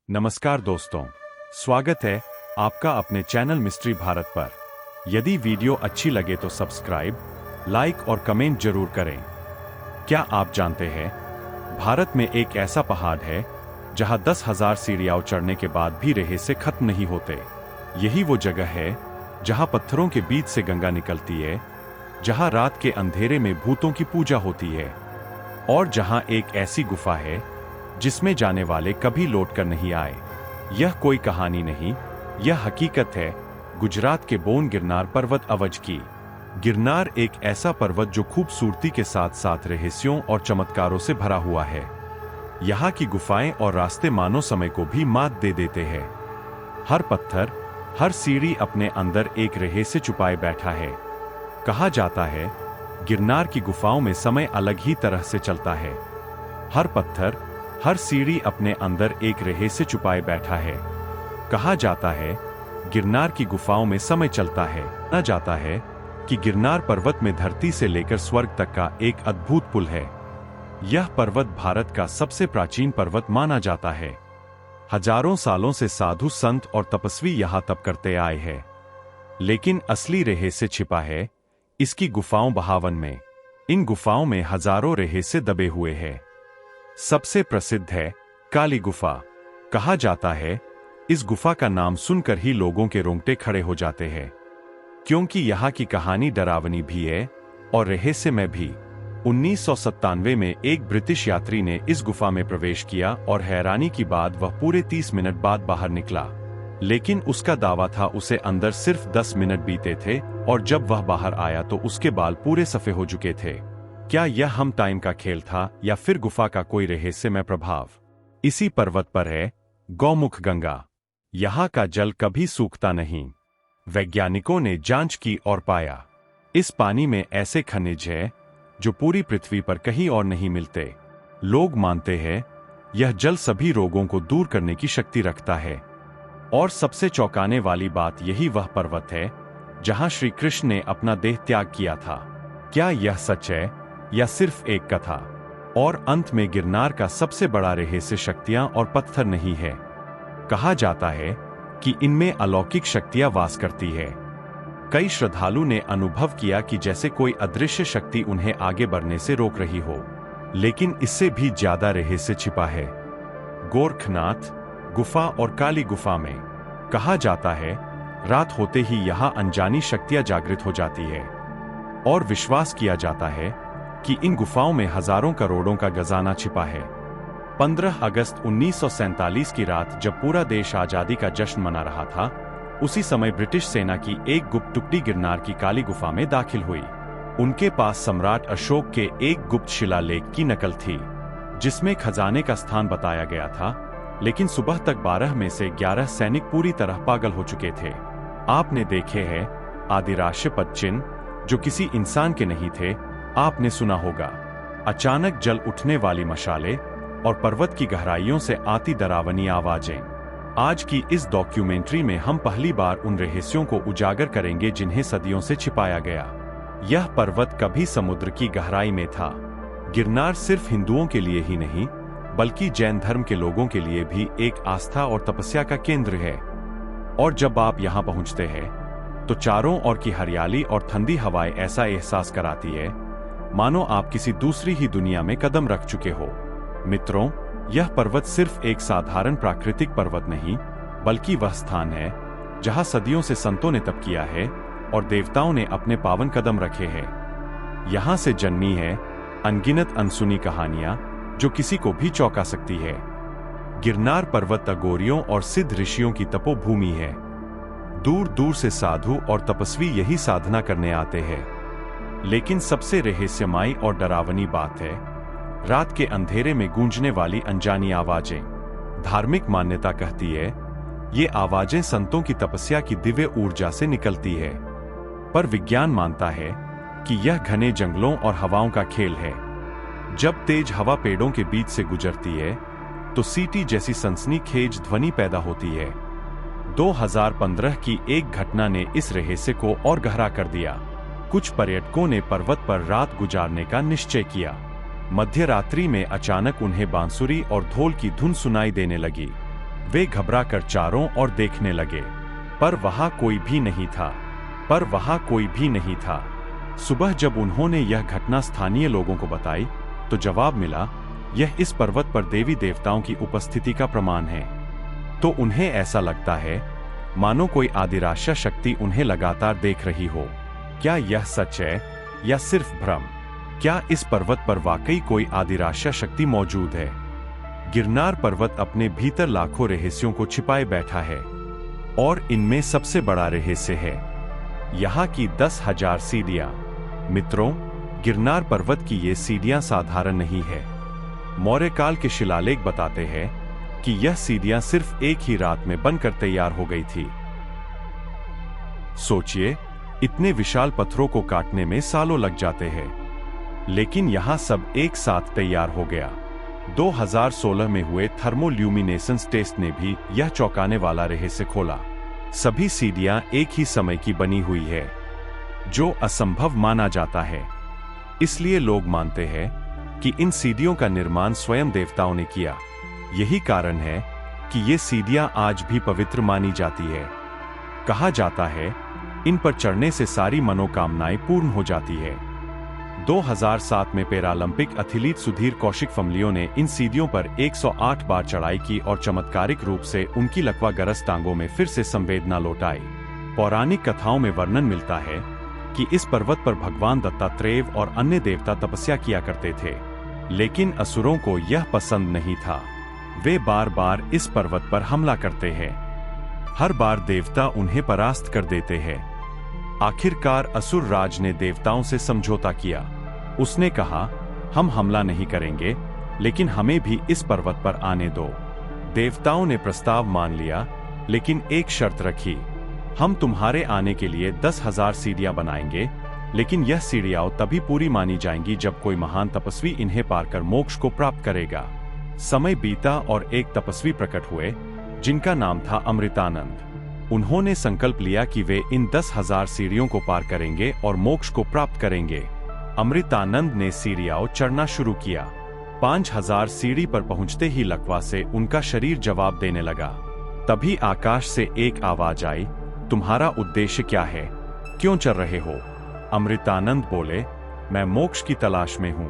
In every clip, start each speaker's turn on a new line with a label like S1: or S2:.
S1: नमस्कार दोस्तों, स्वागत है आपका अपने चैनल मिस्ट्री भारत पर। यदि वीडियो अच्छी लगे तो सब्सक्राइब, लाइक और कमेंट जरूर करें। क्या आप जानते हैं, भारत में एक ऐसा पहाड़ है जहां 10,000 सीढ़ियां चढ़ने के बाद भी रहस्य खत्म नहीं होते। यही वो जगह है जहां पत्थरों के बीच से गंगा निकलती है, जहां रात के अंधेरे में भूतों की पूजा होती है और जहां एक ऐसी गुफा है जिसमें जाने वाले कभी लौटकर नहीं आए। यह कोई कहानी नहीं, यह हकीकत है गुजरात के बोन गिरनार पर्वत अवज की। गिरनार एक ऐसा पर्वत जो खूबसूरती के साथ साथ रहस्यों और चमत्कारों से भरा हुआ है। यहाँ की गुफाएं और रास्ते मानव समय को भी मात दे देते हैं। हर पत्थर, हर सीढ़ी अपने अंदर एक रहस्य छुपाए बैठा है। कहा जाता है गिरनार की गुफाओं में समय अलग ही तरह से चलता है। हर पत्थर, हर सीढ़ी अपने अंदर एक रहस्य छुपाए बैठा है। कहा जाता है गिरनार की गुफाओं में समय चलता है। माना जाता है कि गिरनार पर्वत में धरती से लेकर स्वर्ग तक का एक अद्भुत पुल है। यह पर्वत भारत का सबसे प्राचीन पर्वत माना जाता है। हजारों सालों से साधु संत और तपस्वी यहाँ तप करते आए हैं। लेकिन असली रहस्य छिपा है इसकी गुफाओं बहावन में। इन गुफाओं में हजारों रहस्य दबे हुए हैं। सबसे प्रसिद्ध है काली गुफा। कहा जाता है इस गुफा का नाम सुनकर ही लोगों के रोंगटे खड़े हो जाते हैं, क्योंकि यहाँ की कहानी डरावनी भी है और रहस्यमय भी। 1997 में एक ब्रिटिश यात्री ने इस गुफा में प्रवेश किया और हैरानी की बात वह पूरे 30 मिनट बाद बाहर निकला। लेकिन उसका दावा था उसे अंदर सिर्फ 10 मिनट बीते थे और जब वह बाहर आया तो उसके बाल पूरे सफेद हो चुके थे। क्या यह हम टाइम का खेल था या फिर गुफा का कोई रहस्यमय प्रभाव? इसी पर्वत पर है गौमुख गंगा। यहाँ का जल कभी सूखता नहीं। वैज्ञानिकों ने जांच की और पाया इस पानी में ऐसे खनिज है जो पूरी पृथ्वी पर कहीं और नहीं मिलते। लोग मानते हैं यह जल सभी रोगों को दूर करने की शक्ति रखता है। और सबसे चौंकाने वाली बात यही वह पर्वत है जहां श्री कृष्ण ने अपना देह त्याग किया था। क्या यह सच है या सिर्फ एक कथा? और अंत में गिरनार का सबसे बड़ा रहस्य शक्तियां और पत्थर नहीं है। कहा जाता है कि इनमें अलौकिक शक्तियां वास करती है। कई श्रद्धालु ने अनुभव किया कि जैसे कोई अदृश्य शक्ति उन्हें आगे बढ़ने से रोक रही हो। लेकिन इससे भी ज्यादा रहस्य छिपा है गोरखनाथ गुफा और काली गुफा में। कहा जाता है रात होते ही यहां अनजानी शक्तियां जागृत हो जाती है और विश्वास किया जाता है कि इन गुफाओं में हजारों करोड़ों का खजाना छिपा है। 15 अगस्त 1947 की रात जब पूरा देश आजादी का जश्न मना रहा था, उसी समय ब्रिटिश सेना की एक गुप्त टुकड़ी गिरनार की काली गुफा में दाखिल हुई। उनके पास सम्राट अशोक के एक गुप्त शिलालेख की नकल थी जिसमें खजाने का स्थान बताया गया था। लेकिन सुबह तक 12 में से 11 सैनिक पूरी तरह पागल हो चुके थे। आपने देखे हैं आदिराश्य पद चिन्ह जो किसी इंसान के नहीं थे। आपने सुना होगा अचानक जल उठने वाली मशाले और पर्वत की गहराइयों से आती डरावनी आवाजें। आज की इस डॉक्यूमेंट्री में हम पहली बार उन रहस्यों को उजागर करेंगे जिन्हें सदियों से छिपाया गया। यह पर्वत कभी समुद्र की गहराई में था। गिरनार सिर्फ हिंदुओं के लिए ही नहीं बल्कि जैन धर्म के लोगों के लिए भी एक आस्था और तपस्या का केंद्र है। और जब आप यहाँ पहुँचते हैं तो चारों ओर की हरियाली और ठंडी हवाएं ऐसा एहसास कराती है मानो आप किसी दूसरी ही दुनिया में कदम रख चुके हो। मित्रों, यह पर्वत सिर्फ एक साधारण प्राकृतिक पर्वत नहीं बल्कि वह स्थान है जहां सदियों से संतों ने तप किया है और देवताओं ने अपने पावन कदम रखे हैं। यहां से जन्मी है अनगिनत अनसुनी कहानियां जो किसी को भी चौंका सकती है। गिरनार पर्वत अघोरियों और सिद्ध ऋषियों की तपोभूमि है। दूर दूर से साधु और तपस्वी यही साधना करने आते हैं। लेकिन सबसे रहस्यमयी और डरावनी बात है रात के अंधेरे में गूंजने वाली अनजानी आवाजें। धार्मिक मान्यता कहती है ये आवाजें संतों की तपस्या की दिव्य ऊर्जा से निकलती है, पर विज्ञान मानता है कि यह घने जंगलों और हवाओं का खेल है। जब तेज हवा पेड़ों के बीच से गुजरती है तो सीटी जैसी सनसनीखेज ध्वनि पैदा होती है। 2015 की एक घटना ने इस रहस्य को और गहरा कर दिया। कुछ पर्यटकों ने पर्वत पर रात गुजारने का निश्चय किया। मध्य रात्रि में अचानक उन्हें बांसुरी और ढोल की धुन सुनाई देने लगी। वे घबराकर चारों ओर देखने लगे, पर वहां कोई भी नहीं था। सुबह जब उन्होंने यह घटना स्थानीय लोगों को बताई, तो जवाब मिला, यह इस पर्वत पर देवी देवताओं की उपस्थिति का प्रमाण है। तो उन्हें ऐसा लगता है मानो कोई आदिराशा शक्ति उन्हें लगातार देख रही हो। क्या यह सच है या सिर्फ भ्रम? क्या इस पर्वत पर वाकई कोई आदिराशा शक्ति मौजूद है? गिरनार पर्वत अपने भीतर लाखों रहस्यों को छिपाए बैठा है, और इनमें सबसे बड़ा रहस्य है यहाँ की 10,000 सीढ़ियां। मित्रों, गिरनार पर्वत की ये सीढ़ियां साधारण नहीं है। मौर्यकाल के शिलालेख बताते हैं कि यह सीढ़ियां सिर्फ एक ही रात में बनकर तैयार हो गई थी। सोचिए, इतने विशाल पत्थरों को काटने में सालों लग जाते हैं, लेकिन यहां सब एक साथ तैयार हो गया। 2016 में हुए थर्मोल्यूमिनेसेंस टेस्ट ने भी यह चौंकाने वाला रहस्य खोला। सभी सीढ़ियां एक ही समय की बनी हुई है, जो असंभव माना जाता है। इसलिए लोग मानते हैं कि इन सीढ़ियों का निर्माण स्वयं देवताओं ने किया। यही कारण है कि ये सीढ़ियां आज भी पवित्र मानी जाती है। कहा जाता है इन पर चढ़ने से सारी मनोकामनाएं पूर्ण हो जाती है। 2007 में पैरालंपिक एथलीट सुधीर कौशिक फमलियों ने इन सीढ़ियों पर 108 बार चढ़ाई की और चमत्कारिक रूप से उनकी लकवाग्रस्त टांगों में फिर से संवेदना लौट आई। पौराणिक कथाओं में वर्णन मिलता है कि इस पर्वत पर भगवान दत्तात्रेय और अन्य देवता तपस्या किया करते थे, लेकिन असुरों को यह पसंद नहीं था। वे बार बार इस पर्वत पर हमला करते हैं। हर बार देवता उन्हें परास्त कर देते हैं। आखिरकार असुर राज ने देवताओं से समझौता किया। उसने कहा, हम हमला नहीं करेंगे, लेकिन हमें भी इस पर्वत पर आने दो। देवताओं ने प्रस्ताव मान लिया, लेकिन एक शर्त रखी, हम तुम्हारे आने के लिए 10,000 सीढ़ियां बनाएंगे, लेकिन यह सीढ़ियां तभी पूरी मानी जाएंगी जब कोई महान तपस्वी इन्हें पार कर मोक्ष को प्राप्त करेगा। समय बीता और एक तपस्वी प्रकट हुए, जिनका नाम था अमृतानंद। उन्होंने संकल्प लिया कि वे इन 10,000 सीढ़ियों को पार करेंगे और मोक्ष को प्राप्त करेंगे। अमृतानंद ने सीढ़ियां चढ़ना शुरू किया। 5,000 सीढ़ी पर पहुंचते ही लकवा से उनका शरीर जवाब देने लगा। तभी आकाश से एक आवाज आई, तुम्हारा उद्देश्य क्या है? क्यों चल रहे हो? अमृतानंद बोले, मैं मोक्ष की तलाश में हूं।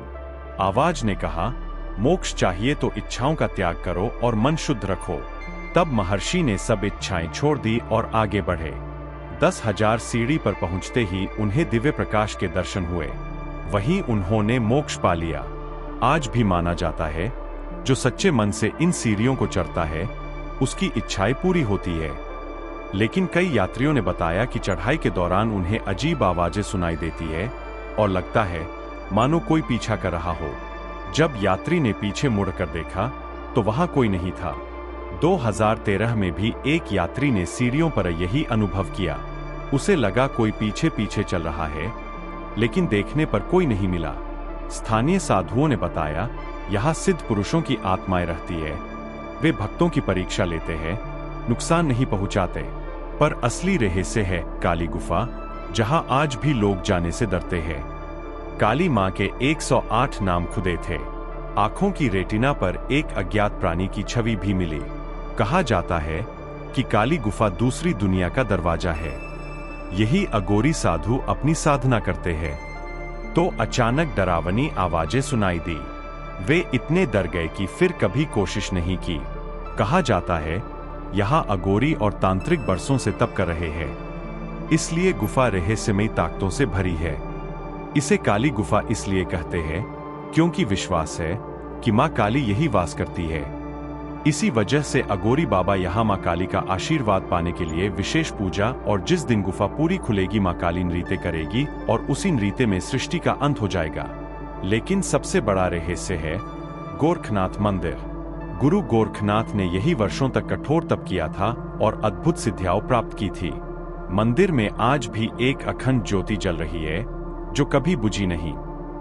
S1: आवाज ने कहा, मोक्ष चाहिए तो इच्छाओं का त्याग करो और मन शुद्ध रखो। तब महर्षि ने सब इच्छाएं छोड़ दी और आगे बढ़े। 10,000 सीढ़ी पर पहुंचते ही उन्हें दिव्य प्रकाश के दर्शन हुए। वहीं उन्होंने मोक्ष पा लिया। आज भी माना जाता है, जो सच्चे मन से इन सीढ़ियों को चढ़ता है, उसकी इच्छाएं पूरी होती है। लेकिन कई यात्रियों ने बताया कि चढ़ाई के दौरान उन्हें अजीब आवाजें सुनाई देती है और लगता है मानो कोई पीछा कर रहा हो। जब यात्री ने पीछे मुड़कर देखा तो वहां कोई नहीं था। 2013 में भी एक यात्री ने सीढ़ियों पर यही अनुभव किया। उसे लगा कोई पीछे पीछे चल रहा है, लेकिन देखने पर कोई नहीं मिला। स्थानीय साधुओं ने बताया, यहाँ सिद्ध पुरुषों की आत्माएं रहती है। वे भक्तों की परीक्षा लेते हैं, नुकसान नहीं पहुंचाते। पर असली रहस्य है काली गुफा, जहां आज भी लोग जाने से डरते हैं। काली मां के 108 नाम खुदे थे। आंखों की रेटिना पर एक अज्ञात प्राणी की छवि भी मिली। कहा जाता है कि काली गुफा दूसरी दुनिया का दरवाजा है। यही अघोरी साधु अपनी साधना करते हैं। तो अचानक डरावनी आवाजें सुनाई दी। वे इतने डर गए कि फिर कभी कोशिश नहीं की। कहा जाता है यहाँ अघोरी और तांत्रिक बरसों से तप कर रहे हैं, इसलिए गुफा रहस्यमयी ताकतों से भरी है। इसे काली गुफा इसलिए कहते हैं क्योंकि विश्वास है कि मां काली यही वास करती है। इसी वजह से अघोरी बाबा यहाँ मां काली का आशीर्वाद पाने के लिए विशेष पूजा, और जिस दिन गुफा पूरी खुलेगी मां काली नृत्य करेगी और उसी नृत्य में सृष्टि का अंत हो जाएगा। लेकिन सबसे बड़ा रहस्य है गोरखनाथ मंदिर। गुरु गोरखनाथ ने यही वर्षों तक कठोर तप किया था और अद्भुत सिद्धियां प्राप्त की थी। मंदिर में आज भी एक अखंड ज्योति जल रही है, जो कभी बुझी नहीं।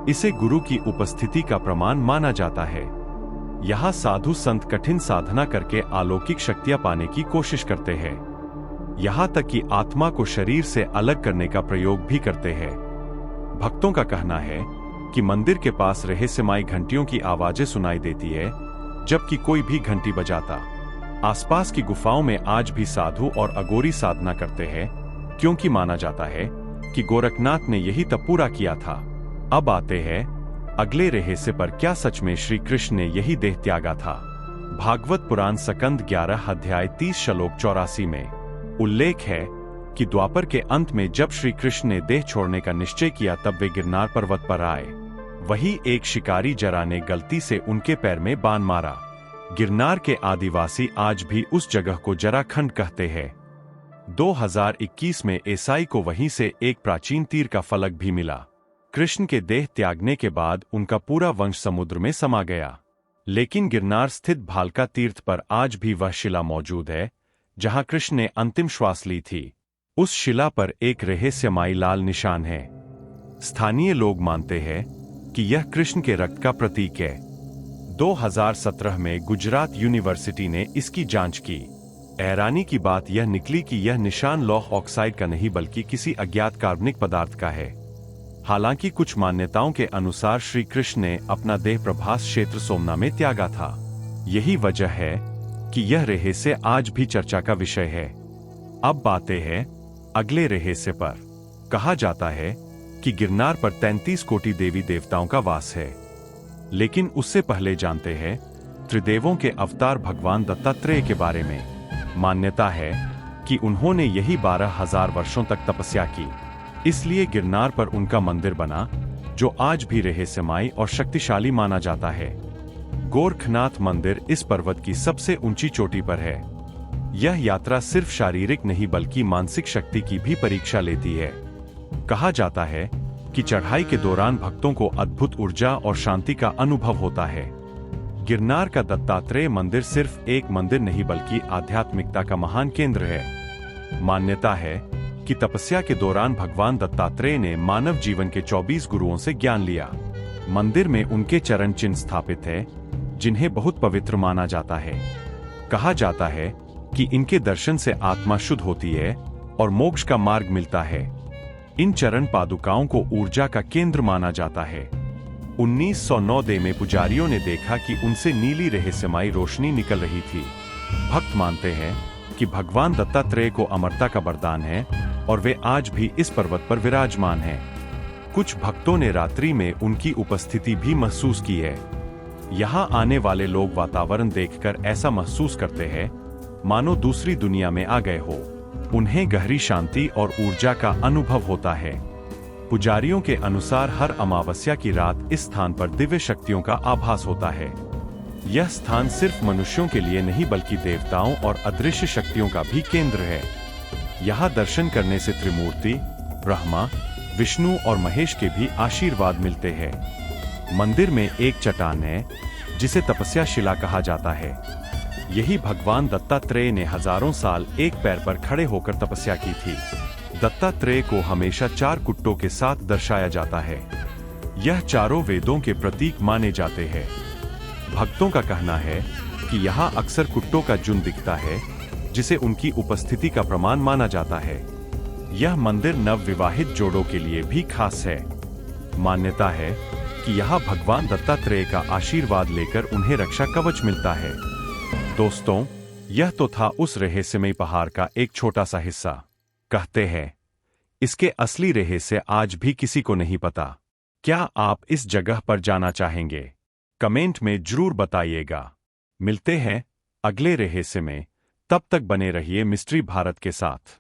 S1: इसे गुरु की उपस्थिति का प्रमाण माना जाता है। यहाँ साधु संत कठिन साधना करके अलौकिक शक्तियां पाने की कोशिश करते हैं। यहाँ तक कि आत्मा को शरीर से अलग करने का प्रयोग भी करते हैं। भक्तों का कहना है कि मंदिर के पास रहस्यमयी घंटियों की आवाजें सुनाई देती है, जबकि कोई भी घंटी बजाता आसपास की गुफाओं में आज भी साधु और अघोरी साधना करते हैं, क्योंकि माना जाता है कि गोरखनाथ ने यही तप पूरा किया था। अब आते हैं अगले रहस्य पर। क्या सच में श्री कृष्ण ने यही देह त्यागा था? भागवत पुराण स्कंद 11 अध्याय 30 श्लोक 84 में उल्लेख है कि द्वापर के अंत में जब श्री कृष्ण ने देह छोड़ने का निश्चय किया तब वे गिरनार पर्वत पर आए। वही एक शिकारी जरा ने गलती से उनके पैर में बाण मारा। गिरनार के आदिवासी आज भी उस जगह को जराखंड कहते हैं। 2021 में ईसाई को वहीं से एक प्राचीन तीर का फलक भी मिला। कृष्ण के देह त्यागने के बाद उनका पूरा वंश समुद्र में समा गया, लेकिन गिरनार स्थित भालका तीर्थ पर आज भी वह शिला मौजूद है जहां कृष्ण ने अंतिम श्वास ली थी। उस शिला पर एक रहस्यमयी लाल निशान है। स्थानीय लोग मानते हैं कि यह कृष्ण के रक्त का प्रतीक है। 2017 में गुजरात यूनिवर्सिटी ने इसकी जांच की। हैरानी की बात यह निकली कि यह निशान लौह ऑक्साइड का नहीं बल्कि किसी अज्ञात कार्बनिक पदार्थ का है। हालांकि कुछ मान्यताओं के अनुसार श्री कृष्ण ने अपना देह प्रभास क्षेत्र सोमना में त्यागा था। यही वजह है कि यह रहस्य आज भी चर्चा का विषय है। अब बातें हैं अगले रहस्य पर। कहा जाता है कि गिरनार पर 33 कोटि देवी देवताओं का वास है, लेकिन उससे पहले जानते हैं त्रिदेवों के अवतार भगवान दत्तात्रेय के बारे में। मान्यता है कि उन्होंने यही 12,000 वर्षों तक तपस्या की, इसलिए गिरनार पर उनका मंदिर बना, जो आज भी रहस्यमयी और शक्तिशाली माना जाता है। गोरखनाथ मंदिर इस पर्वत की सबसे ऊंची चोटी पर है। यह यात्रा सिर्फ शारीरिक नहीं बल्कि मानसिक शक्ति की भी परीक्षा लेती है। कहा जाता है कि चढ़ाई के दौरान भक्तों को अद्भुत ऊर्जा और शांति का अनुभव होता है। गिरनार का दत्तात्रेय मंदिर सिर्फ एक मंदिर नहीं बल्कि आध्यात्मिकता का महान केंद्र है। मान्यता है कि तपस्या के दौरान भगवान दत्तात्रेय ने मानव जीवन के 24 गुरुओं से ज्ञान लिया। मंदिर में उनके चरण चिन्ह स्थापित है, जिन्हें बहुत पवित्र माना जाता है। कहा जाता है कि इनके दर्शन से आत्मा शुद्ध होती है और मोक्ष का मार्ग मिलता है। इन चरण पादुकाओं को ऊर्जा का केंद्र माना जाता है। 1909 में पुजारियों ने देखा कि उनसे नीली रहस्यमयी रोशनी निकल रही थी। भक्त मानते हैं कि भगवान दत्तात्रेय को अमरता का वरदान है और वे आज भी इस पर्वत पर विराजमान हैं। कुछ भक्तों ने रात्रि में उनकी उपस्थिति भी महसूस की है। यहाँ आने वाले लोग वातावरण देखकर ऐसा महसूस करते हैं मानो दूसरी दुनिया में आ गए हो। उन्हें गहरी शांति और ऊर्जा का अनुभव होता है। पुजारियों के अनुसार हर अमावस्या की रात इस स्थान पर दिव्य शक्तियों का आभास होता है। यह स्थान सिर्फ मनुष्यों के लिए नहीं बल्कि देवताओं और अदृश्य शक्तियों का भी केंद्र है। यहाँ दर्शन करने से त्रिमूर्ति ब्रह्मा, विष्णु और महेश के भी आशीर्वाद मिलते हैं। मंदिर में एक चट्टान है जिसे तपस्या शिला कहा जाता है। यही भगवान दत्तात्रेय ने हजारों साल एक पैर पर खड़े होकर तपस्या की थी। दत्तात्रेय को हमेशा 4 कुट्टों के साथ दर्शाया जाता है। यह चारों वेदों के प्रतीक माने जाते हैं। भक्तों का कहना है कि यहाँ अक्सर कुट्टों का झुंड दिखता है, जिसे उनकी उपस्थिति का प्रमाण माना जाता है। यह मंदिर नवविवाहित जोड़ों के लिए भी खास है। मान्यता है कि यहाँ भगवान दत्तात्रेय का आशीर्वाद लेकर उन्हें रक्षा कवच मिलता है। दोस्तों, यह तो था उस रहस्यमयी पहाड़ का एक छोटा सा हिस्सा। कहते हैं इसके असली रहस्य आज भी किसी को नहीं पता। क्या आप इस जगह पर जाना चाहेंगे? कमेंट में जरूर बताइएगा। मिलते हैं अगले रहस्य में, तब तक बने रहिए मिस्ट्री भारत के साथ।